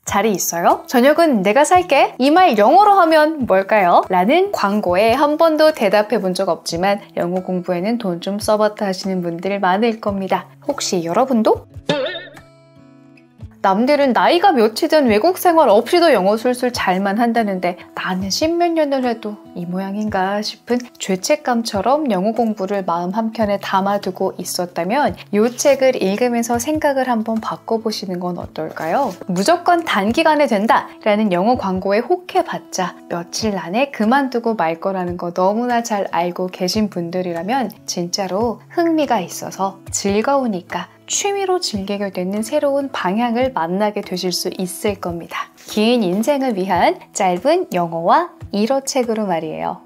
자리 있어요? 저녁은 내가 살게. 이 말 영어로 하면 뭘까요? 라는 광고에 한 번도 대답해 본 적 없지만 영어 공부에는 돈 좀 써봤다 하시는 분들 많을 겁니다. 혹시 여러분도? 남들은 나이가 몇이든 외국 생활 없이도 영어 술술 잘만 한다는데 나는 십몇 년을 해도 이 모양인가 싶은 죄책감처럼 영어 공부를 마음 한켠에 담아두고 있었다면 이 책을 읽으면서 생각을 한번 바꿔보시는 건 어떨까요? 무조건 단기간에 된다 라는 영어 광고에 혹해봤자 며칠 안에 그만두고 말 거라는 거 너무나 잘 알고 계신 분들이라면 진짜로 흥미가 있어서 즐거우니까 취미로 즐기게 되는 새로운 방향을 만나게 되실 수 있을 겁니다. 긴 인생을 위한 짧은 영어와 일어 책으로 말이에요.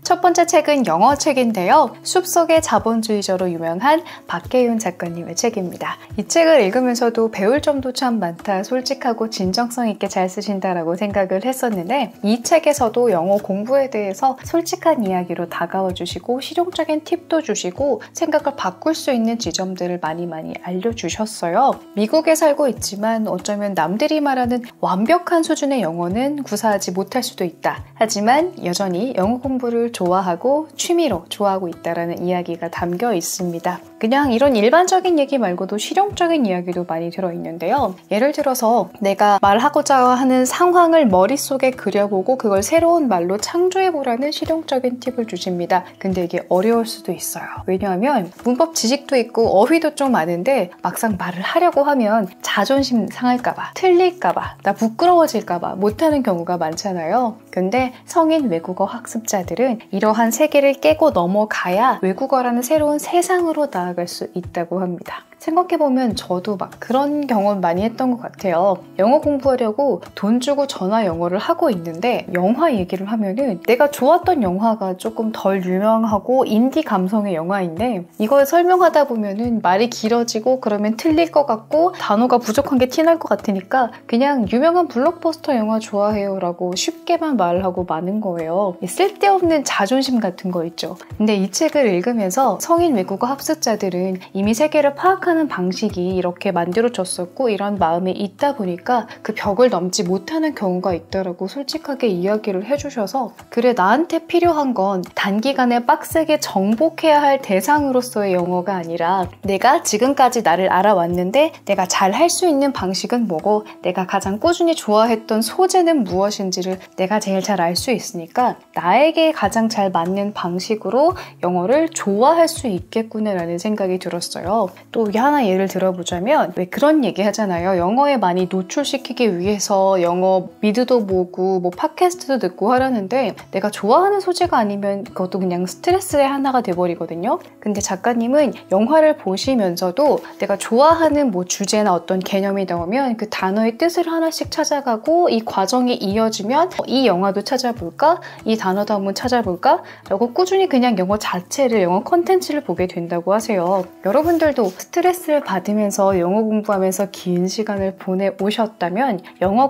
첫 번째 책은 영어 책인데요. 숲속의 자본주의자로 유명한 박혜윤 작가님의 책입니다. 이 책을 읽으면서도 배울 점도 참 많다, 솔직하고 진정성 있게 잘 쓰신다라고 생각을 했었는데 이 책에서도 영어 공부에 대해서 솔직한 이야기로 다가와 주시고 실용적인 팁도 주시고 생각을 바꿀 수 있는 지점들을 많이 알려주셨어요. 미국에 살고 있지만 어쩌면 남들이 말하는 완벽한 수준의 영어는 구사하지 못할 수도 있다. 하지만 여전히 영어 공부를 좋아하고 취미로 좋아하고 있다라는 이야기가 담겨 있습니다. 그냥 이런 일반적인 얘기 말고도 실용적인 이야기도 많이 들어있는데요. 예를 들어서 내가 말하고자 하는 상황을 머릿속에 그려보고 그걸 새로운 말로 창조해보라는 실용적인 팁을 주십니다. 근데 이게 어려울 수도 있어요. 왜냐하면 문법 지식도 있고 어휘도 좀 많은데 막상 말을 하려고 하면 자존심 상할까봐, 틀릴까봐, 나 부끄러워질까봐 못하는 경우가 많잖아요. 근데 성인 외국어 학습자들은 이러한 세계를 깨고 넘어가야 외국어라는 새로운 세상으로 나아갈 수 있다고 합니다. 생각해보면 저도 막 그런 경험 많이 했던 것 같아요. 영어 공부하려고 돈 주고 전화 영어를 하고 있는데 영화 얘기를 하면은 내가 좋았던 영화가 조금 덜 유명하고 인디 감성의 영화인데 이걸 설명하다 보면은 말이 길어지고 그러면 틀릴 것 같고 단어가 부족한 게 티날 것 같으니까 그냥 유명한 블록버스터 영화 좋아해요 라고 쉽게만 말을 하고 마는 거예요. 쓸데없는 자존심 같은 거 있죠. 근데 이 책을 읽으면서 성인 외국어 학습자들은 이미 세계를 파악하는 방식이 이렇게 만들어졌었고 이런 마음이 있다 보니까 그 벽을 넘지 못하는 경우가 있다라고 솔직하게 이야기를 해주셔서 그래 나한테 필요한 건 단기간에 빡세게 정복해야 할 대상으로서의 영어가 아니라 내가 지금까지 나를 알아왔는데 내가 잘 할 수 있는 방식은 뭐고 내가 가장 꾸준히 좋아했던 소재는 무엇인지를 내가 제일 잘 알 수 있으니까 나에게 가장 잘 맞는 방식으로 영어를 좋아할 수 있겠구나라는 생각이 들었어요. 또 하나 예를 들어보자면 왜 그런 얘기 하잖아요. 영어에 많이 노출시키기 위해서 영어 미드도 보고 뭐 팟캐스트도 듣고 하라는데 내가 좋아하는 소재가 아니면 그것도 그냥 스트레스의 하나가 돼버리거든요. 근데 작가님은 영화를 보시면서도 내가 좋아하는 뭐 주제나 어떤 개념이 나오면 그 단어의 뜻을 하나씩 찾아가고 이 과정이 이어지면 이 영화도 찾아볼까? 이 단어도 한번 찾아볼까? 라고 꾸준히 그냥 영어 자체를, 영어 콘텐츠를 보게 된다고 하세요. 여러분들도 스트레스를 받으면서 영어 공부하면서 긴 시간을 보내오셨다면 영어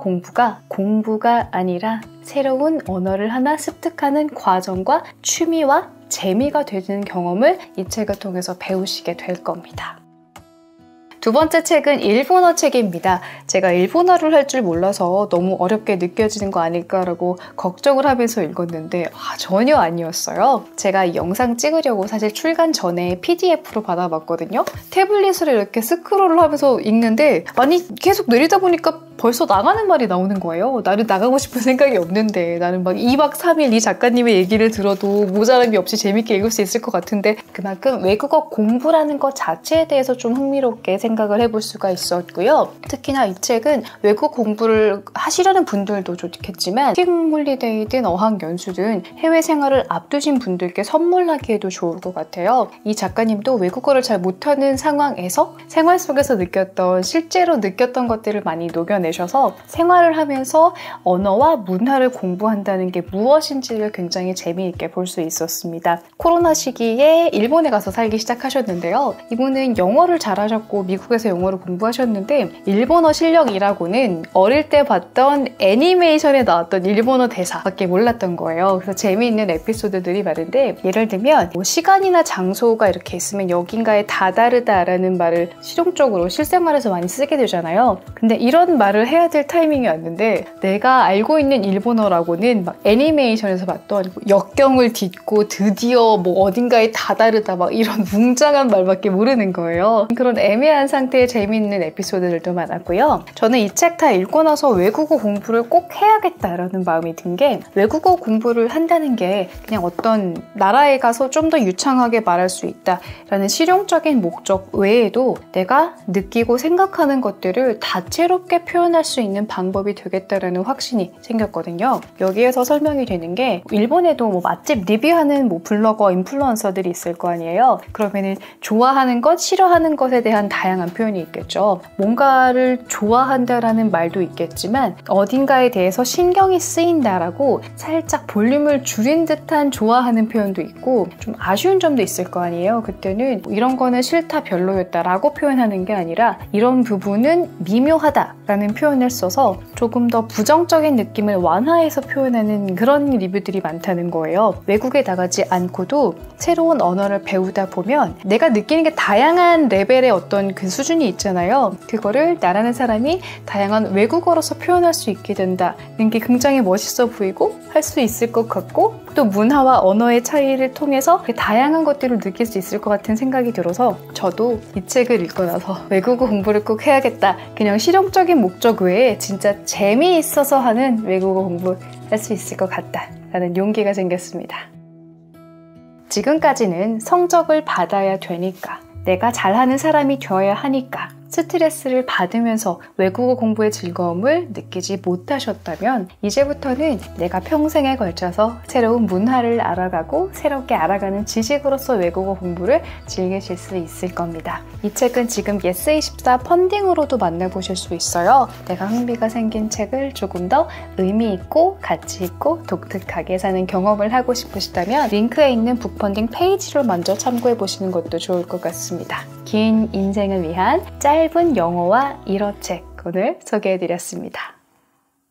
공부가 아니라 새로운 언어를 하나 습득하는 과정과 취미와 재미가 되는 경험을 이 책을 통해서 배우시게 될 겁니다. 두 번째 책은 일본어 책입니다. 제가 일본어를 할 줄 몰라서 너무 어렵게 느껴지는 거 아닐까라고 걱정을 하면서 읽었는데 전혀 아니었어요. 제가 이 영상 찍으려고 사실 출간 전에 PDF로 받아봤거든요. 태블릿으로 이렇게 스크롤을 하면서 읽는데 아니 계속 내리다 보니까 벌써 나가는 말이 나오는 거예요. 나는 나가고 싶은 생각이 없는데 나는 막 2박 3일 이 작가님의 얘기를 들어도 모자람이 없이 재밌게 읽을 수 있을 것 같은데 그만큼 외국어 공부라는 것 자체에 대해서 좀 흥미롭게 생각을 해볼 수가 있었고요. 특히나 이 책은 외국 공부를 하시려는 분들도 좋겠지만 킹홀리데이든 어학연수든 해외 생활을 앞두신 분들께 선물하기에도 좋을 것 같아요. 이 작가님도 외국어를 잘 못하는 상황에서 생활 속에서 느꼈던, 실제로 느꼈던 것들을 많이 녹여내셔서 생활을 하면서 언어와 문화를 공부한다는 게 무엇인지를 굉장히 재미있게 볼 수 있었습니다. 코로나 시기에 일본에 가서 살기 시작하셨는데요. 이분은 영어를 잘하셨고 미국에서 영어를 공부하셨는데 일본어 실력이라고는 어릴 때 봤던 애니메이션에 나왔던 일본어 대사밖에 몰랐던 거예요. 그래서 재미있는 에피소드들이 많은데 예를 들면 뭐 시간이나 장소가 이렇게 있으면 여긴가에 다다르다라는 말을 실용적으로 실생활에서 많이 쓰게 되잖아요. 근데 이런 말 말을 해야 될 타이밍이 왔는데 내가 알고 있는 일본어라고는 막 애니메이션에서 봤던 역경을 딛고 드디어 뭐 어딘가에 다다르다 막 이런 웅장한 말밖에 모르는 거예요. 그런 애매한 상태의 재미있는 에피소드들도 많았고요. 저는 이 책 다 읽고 나서 외국어 공부를 꼭 해야겠다라는 마음이 든 게 외국어 공부를 한다는 게 그냥 어떤 나라에 가서 좀 더 유창하게 말할 수 있다라는 실용적인 목적 외에도 내가 느끼고 생각하는 것들을 다채롭게 표현할 수 있는 방법이 되겠다라는 확신이 생겼거든요. 여기에서 설명이 되는 게 일본에도 뭐 맛집 리뷰하는 뭐 블로거, 인플루언서들이 있을 거 아니에요. 그러면은 좋아하는 것, 싫어하는 것에 대한 다양한 표현이 있겠죠. 뭔가를 좋아한다라는 말도 있겠지만 어딘가에 대해서 신경이 쓰인다라고 살짝 볼륨을 줄인 듯한 좋아하는 표현도 있고 좀 아쉬운 점도 있을 거 아니에요. 그때는 이런 거는 싫다, 별로였다라고 표현하는 게 아니라 이런 부분은 미묘하다라는 표현을 써서 조금 더 부정적인 느낌을 완화해서 표현하는 그런 리뷰들이 많다는 거예요. 외국에 나가지 않고도 새로운 언어를 배우다 보면 내가 느끼는 게 다양한 레벨의 어떤 그 수준이 있잖아요. 그거를 나라는 사람이 다양한 외국어로서 표현할 수 있게 된다는 게 굉장히 멋있어 보이고 할 수 있을 것 같고 또 문화와 언어의 차이를 통해서 그 다양한 것들을 느낄 수 있을 것 같은 생각이 들어서 저도 이 책을 읽고 나서 외국어 공부를 꼭 해야겠다. 그냥 실용적인 목적 외에 진짜 재미있어서 하는 외국어 공부 할 수 있을 것 같다 라는 용기가 생겼습니다. 지금까지는 성적을 받아야 되니까 내가 잘하는 사람이 되어야 하니까 스트레스를 받으면서 외국어 공부의 즐거움을 느끼지 못하셨다면 이제부터는 내가 평생에 걸쳐서 새로운 문화를 알아가고 새롭게 알아가는 지식으로서 외국어 공부를 즐기실 수 있을 겁니다. 이 책은 지금 예스24 펀딩으로도 만나보실 수 있어요. 내가 흥미가 생긴 책을 조금 더 의미 있고 가치 있고 독특하게 사는 경험을 하고 싶으시다면 링크에 있는 북펀딩 페이지를 먼저 참고해 보시는 것도 좋을 것 같습니다. 긴 인생을 위한 짧은 영어와 일어 책 오늘 소개해드렸습니다.